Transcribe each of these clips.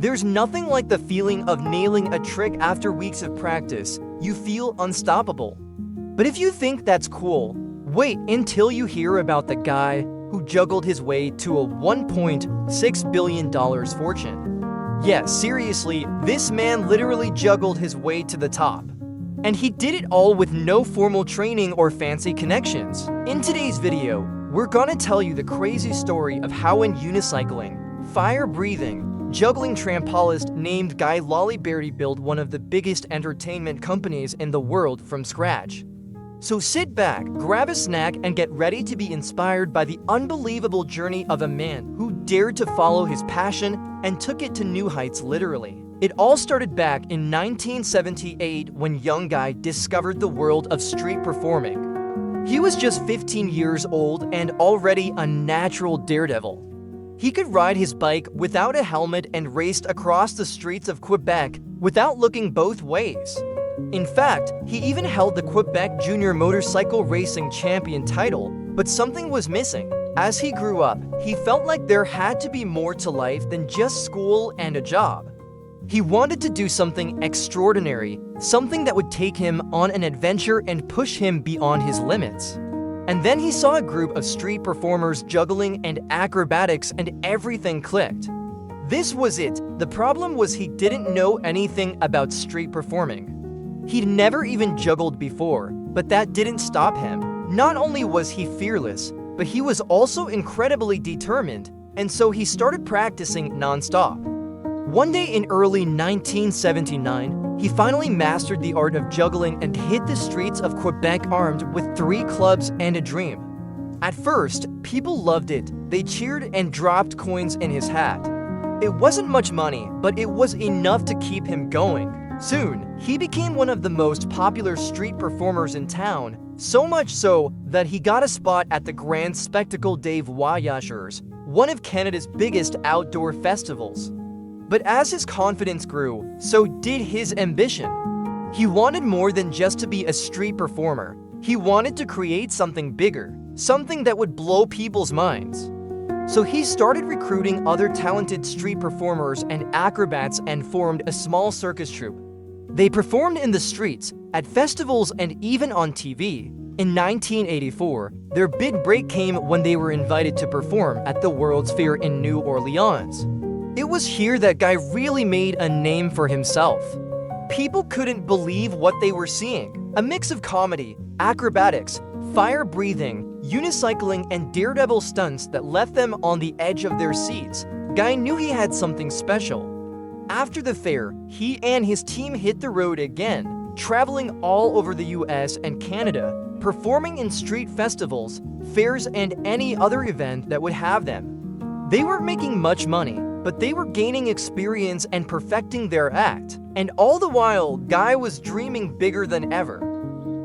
There's nothing like the feeling of nailing a trick after weeks of practice. You feel unstoppable. But if you think that's cool, wait until you hear about the guy who juggled his way to a $1.6 billion fortune. Yeah, seriously, this man literally juggled his way to the top. And he did it all with no formal training or fancy connections. In today's video, we're gonna tell you the crazy story of how an unicycling, fire-breathing, juggling trampolist named Guy Laliberte built one of the biggest entertainment companies in the world from scratch. So sit back, grab a snack, and get ready to be inspired by the unbelievable journey of a man who dared to follow his passion and took it to new heights literally. It all started back in 1978 when young Guy discovered the world of street performing. He was just 15 years old and already a natural daredevil. He could ride his bike without a helmet and raced across the streets of Quebec without looking both ways. In fact, he even held the Quebec Junior Motorcycle Racing Champion title, but something was missing. As he grew up, he felt like there had to be more to life than just school and a job. He wanted to do something extraordinary, something that would take him on an adventure and push him beyond his limits. And then he saw a group of street performers juggling and acrobatics, and everything clicked. This was it. The problem was he didn't know anything about street performing. He'd never even juggled before, but that didn't stop him. Not only was he fearless, but he was also incredibly determined, and so he started practicing non-stop. One day in early 1979, he finally mastered the art of juggling and hit the streets of Quebec armed with 3 clubs and a dream. At first, people loved it. They cheered and dropped coins in his hat. It wasn't much money, but it was enough to keep him going. Soon, he became one of the most popular street performers in town, so much so that he got a spot at the Grand Spectacle des Voyageurs, one of Canada's biggest outdoor festivals. But as his confidence grew, so did his ambition. He wanted more than just to be a street performer. He wanted to create something bigger, something that would blow people's minds. So he started recruiting other talented street performers and acrobats and formed a small circus troupe. They performed in the streets, at festivals, and even on TV. In 1984, their big break came when they were invited to perform at the World's Fair in New Orleans. It was here that Guy really made a name for himself. People couldn't believe what they were seeing. A mix of comedy, acrobatics, fire-breathing, unicycling, and daredevil stunts that left them on the edge of their seats. Guy knew he had something special. After the fair, he and his team hit the road again, traveling all over the US and Canada, performing in street festivals, fairs, and any other event that would have them. They weren't making much money, but they were gaining experience and perfecting their act. And all the while, Guy was dreaming bigger than ever.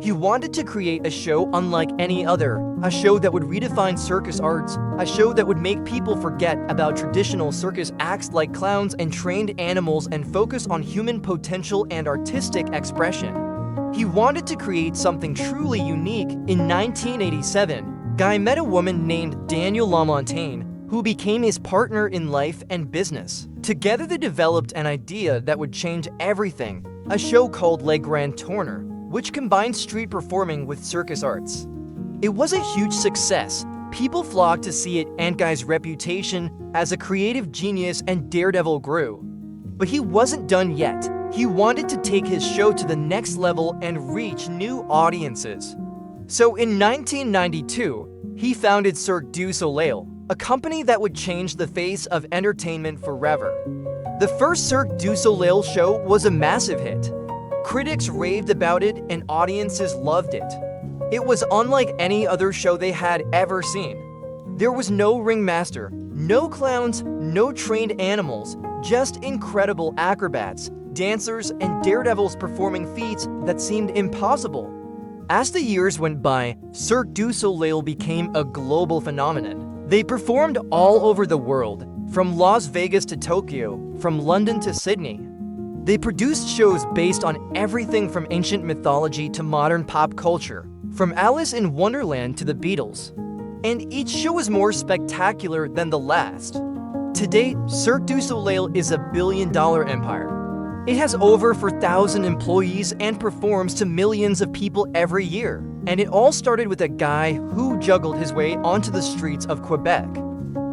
He wanted to create a show unlike any other, a show that would redefine circus arts, a show that would make people forget about traditional circus acts like clowns and trained animals and focus on human potential and artistic expression. He wanted to create something truly unique. In 1987, Guy met a woman named Danielle Lamontagne, who became his partner in life and business. Together they developed an idea that would change everything, a show called Le Grand Tourneur, which combined street performing with circus arts. It was a huge success. People flocked to see it, and Guy's reputation as a creative genius and daredevil grew. But he wasn't done yet. He wanted to take his show to the next level and reach new audiences. So in 1992, he founded Cirque du Soleil, a company that would change the face of entertainment forever. The first Cirque du Soleil show was a massive hit. Critics raved about it and audiences loved it. It was unlike any other show they had ever seen. There was no ringmaster, no clowns, no trained animals, just incredible acrobats, dancers, and daredevils performing feats that seemed impossible. As the years went by, Cirque du Soleil became a global phenomenon. They performed all over the world, from Las Vegas to Tokyo, from London to Sydney. They produced shows based on everything from ancient mythology to modern pop culture, from Alice in Wonderland to the Beatles. And each show was more spectacular than the last. Today, Cirque du Soleil is a billion-dollar empire. It has over 4,000 employees and performs to millions of people every year. And it all started with a guy who juggled his way onto the streets of Quebec.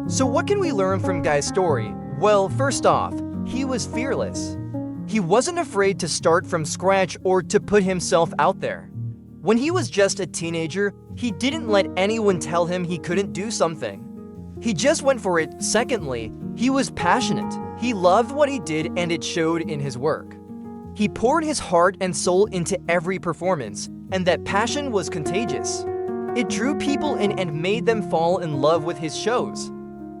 So what can we learn from Guy's story? Well, first off, he was fearless. He wasn't afraid to start from scratch or to put himself out there. When he was just a teenager, he didn't let anyone tell him he couldn't do something. He just went for it. Secondly, he was passionate. He loved what he did and it showed in his work. He poured his heart and soul into every performance, and that passion was contagious. It drew people in and made them fall in love with his shows.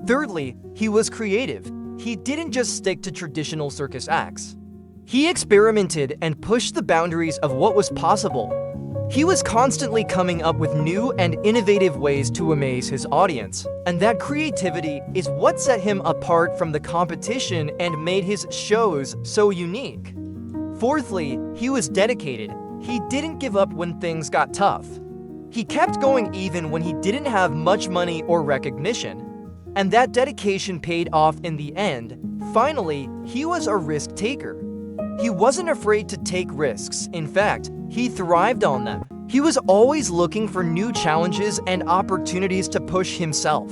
Thirdly, he was creative. He didn't just stick to traditional circus acts. He experimented and pushed the boundaries of what was possible. He was constantly coming up with new and innovative ways to amaze his audience, and that creativity is what set him apart from the competition and made his shows so unique. Fourthly, he was dedicated. He didn't give up when things got tough. He kept going even when he didn't have much money or recognition, and that dedication paid off in the end. Finally, he was a risk taker. He wasn't afraid to take risks. In fact, he thrived on them. He was always looking for new challenges and opportunities to push himself.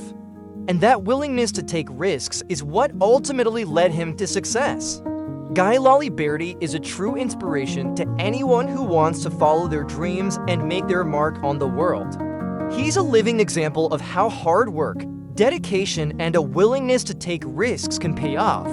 And that willingness to take risks is what ultimately led him to success. Guy Laliberte is a true inspiration to anyone who wants to follow their dreams and make their mark on the world. He's a living example of how hard work, dedication, and a willingness to take risks can pay off.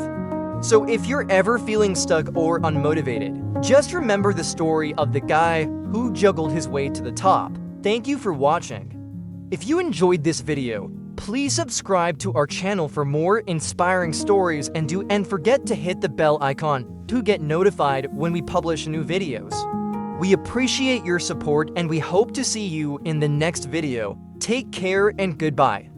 So if you're ever feeling stuck or unmotivated, just remember the story of the guy who juggled his way to the top. Thank you for watching. If you enjoyed this video, please subscribe to our channel for more inspiring stories and forget to hit the bell icon to get notified when we publish new videos. We appreciate your support and we hope to see you in the next video. Take care and goodbye.